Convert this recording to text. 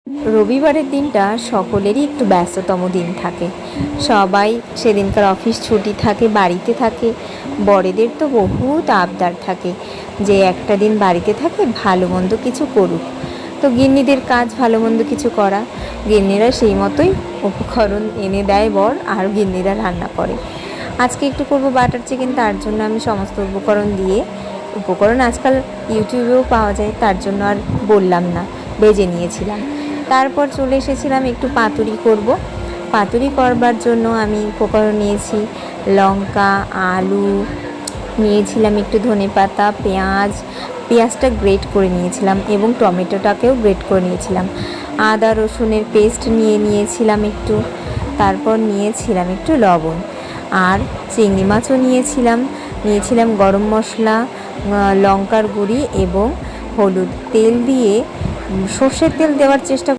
রবিবারের দিনটা সকলেরই একটু ব্যস্ততম দিন থাকে। সবাই সেদিনকার অফিস ছুটি থাকে, বাড়িতে থাকে। বড়দের তো বহুত আবদার থাকে যে একটা দিন বাড়িতে থাকে, ভালো মন্দ কিছু করুক। তো গিন্নিদের কাজ ভালো মন্দ কিছু করা। গিন্নিরা সেই মতোই উপকরণ এনে দেয় বর, আর গিন্নিরা রান্না করে। আজকে একটু করবো বাটার চিকেন, তার জন্য আমি সমস্ত উপকরণ আজকাল ইউটিউবেও পাওয়া যায়, তার জন্য আর বললাম না, বেজে নিয়েছিলাম। তারপর চলে এসেছিলাম একটু পাতুরি করব। পাতুরি করবার জন্য আমি উপকরণ নিয়েছি লঙ্কা, আলু, নিয়েছিলাম একটু ধনেপাতা, পেঁয়াজটা গ্রেট করে নিয়েছিলাম এবং টমেটোটাকেও গ্রেট করে নিয়েছিলাম। আদা রসুনের পেস্ট নিয়েছিলাম একটু। তারপর নিয়েছিলাম একটু লবণ, আর চিংড়ি মাছও নিয়েছিলাম গরম মশলা, লঙ্কার গুঁড়ি এবং হলুদ। তেল দিয়ে, সর্ষের তেল দেওয়ার চেষ্টা